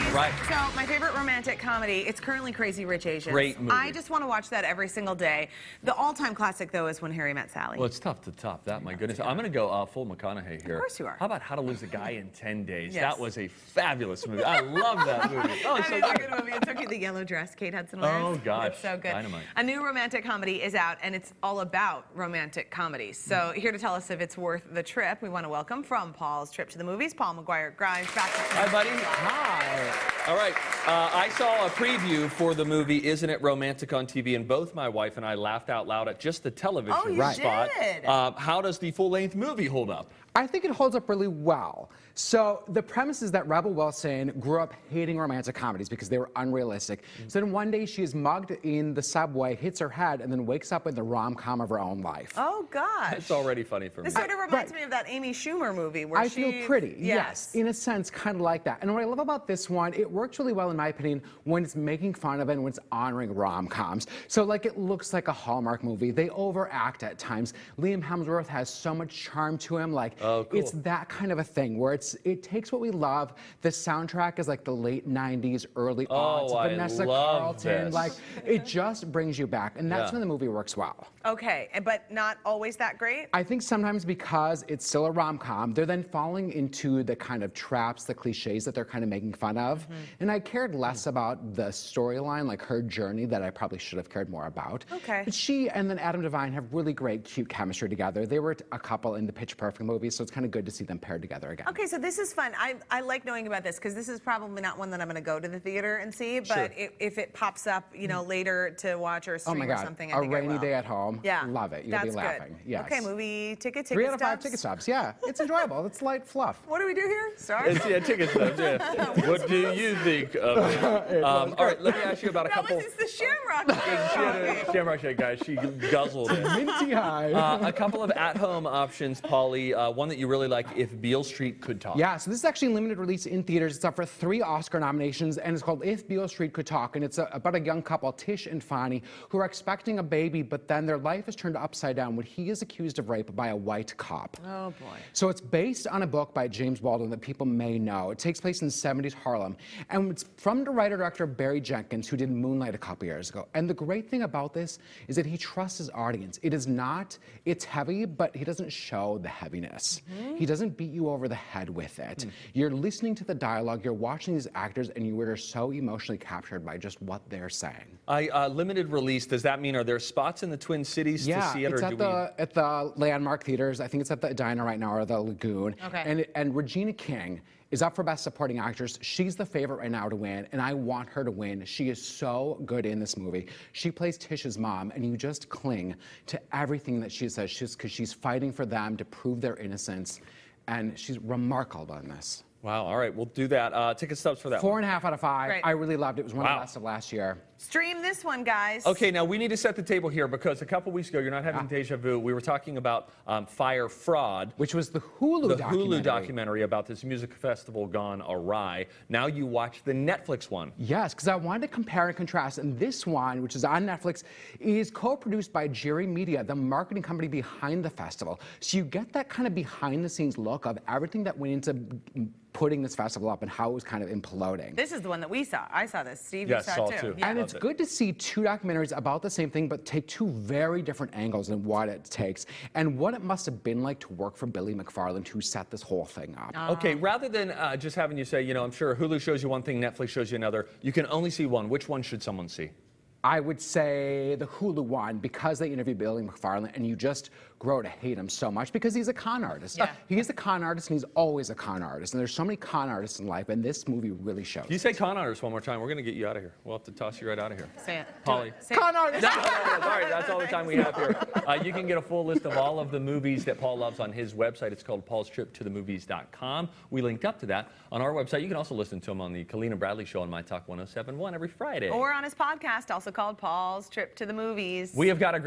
movies. Right. So my favorite romantic comedy, it's currently Crazy Rich Asians. Great movie. I just want to watch that every single day. The all-time classic, though, is When Harry Met Sally. Well, it's tough to top that, my goodness. I'm going to go full McConaughey here. Of course you are. How about How to Lose a Guy in 10 Days? Yes. That was a fabulous movie. I love that movie. Oh, it's so That is a good. good movie. It took you the yellow dress Kate Hudson wears. Oh, gosh. It's so good. Dynamite. A new romantic comedy is out, and it's all about romantic comedies. So here to tell us if it's worth the trip, we want to welcome from Paul's Trip to the Movies, Paul McGuire Grimes. Hi, buddy. Hi. All right. I saw a preview for the movie Isn't It Romantic on TV, and both my wife and I laughed out loud at just the television spot. Did. How does the full-length movie hold up? I think it holds up really well. So the premise is that Rebel Wilson grew up hating romantic comedies because they were unrealistic. So then one day she is mugged in the subway, hits her head, and then wakes up in the rom-com of her own life. Oh, gosh. It's already funny for me. This sort of reminds me of that Amy Schumer movie where I Feel Pretty, yes. In a sense, kind of like that. And what I love about this one, it works really well, in my opinion, when it's making fun of it and when it's honoring rom-coms. So, like, it looks like a Hallmark movie. They overact at times. Liam Hemsworth has so much charm to him. Like, oh, cool. It's that kind of a thing where it takes what we love. The soundtrack is like the late 90s, early aughts. Vanessa Carlton. This. Like, it just brings you back. And that's when the movie works well. Okay, but not always that great? I think sometimes because it's still a rom-com, they're then falling into the kind of traps, the cliches that they're kind of making fun of. And I cared less about the storyline, like her journey, that I probably should have cared more about. Okay. But she and then Adam Devine have really great, cute chemistry together. They were a couple in the Pitch Perfect movie, so it's kind of good to see them paired together again. Okay, so this is fun. I like knowing about this because this is probably not one that I'm going to go to the theater and see, but if it pops up, you know, later to watch or stream or something, I think I will. A rainy day at home. Yeah. Love it. You'll be laughing. Good. Yes. Okay, movie ticket 3 out of 5 ticket stubs. Yeah, it's enjoyable. It's light fluff. What do we do here? Sorry. Yeah, ticket stubs, yeah. What do you think of it? All right, let me ask you about a couple. It's the Shamrock Shake. Shamrock Shake, guys. She guzzled it. Minty high. A couple of at-home options, Polly. One that you really like, If Beale Street Could Talk. Yeah, so this is actually limited release in theaters. It's up for 3 Oscar nominations, and it's called If Beale Street Could Talk. And it's about a young couple, Tish and Fonnie, who are expecting a baby, but then their life is turned upside down when he is accused of rape by a white cop. Oh, boy. So it's based on a book by James Baldwin that people may know. It takes place in 70s Harlem. And it's from the writer-director Barry Jenkins, who did Moonlight a couple years ago. And the great thing about this is that he trusts his audience. It's heavy, but he doesn't show the heaviness. He doesn't beat you over the head with it. You're listening to the dialogue, you're watching these actors, and you are so emotionally captured by just what they're saying. Limited release, does that mean, are there spots in the Twin Cities to see it? It's at the Landmark Theaters. I think it's at the Edina right now, or the Lagoon. Okay. And Regina King is up for Best Supporting Actress. She's the favorite right now to win, and I want her to win. She is so good in this movie. She plays Tish's mom, and you just cling to everything that she says, because she's fighting for them to prove their innocence, and she's remarkable in this. Wow, all right, we'll do that. Ticket stubs for that 4.5 out of 5. Great. I really loved it. It was one of the best of last year. Stream this one, guys. Okay, now we need to set the table here because a couple weeks ago, you're not having deja vu. We were talking about Fyre Fraud, which was the Hulu documentary about this music festival gone awry. Now you watch the Netflix one. Yes, because I wanted to compare and contrast. And this one, which is on Netflix, is co-produced by Jerry Media, the marketing company behind the festival. So you get that kind of behind-the-scenes look of everything that went into putting this festival up and how it was kind of imploding. This is the one that we saw. I saw this. Steve, you saw it too. Yeah. And it's good to see 2 documentaries about the same thing, but take 2 very different angles in what it takes and what it must have been like to work for Billy McFarland, who set this whole thing up. Okay, rather than just having you say, you know, I'm sure Hulu shows you one thing, Netflix shows you another, you can only see one. Which one should someone see? I would say the Hulu one, because they interview Billy McFarland, and you just grow to hate him so much because he's a con artist. Yeah. He's a con artist, and he's always a con artist. And there's so many con artists in life, and this movie really shows. If you say con artist one more time, we're going to get you out of here. We'll have to toss you right out of here. Say it. Polly. Con artist! No, sorry, that's all the time we have here. You can get a full list of all of the movies that Paul loves on his website. It's called paulstriptothemovies.com. We linked up to that on our website. You can also listen to him on the Colleen Bradley Show on My Talk 107.1 every Friday. Or on his podcast, also called Paul's Trip to the Movies. We have got a great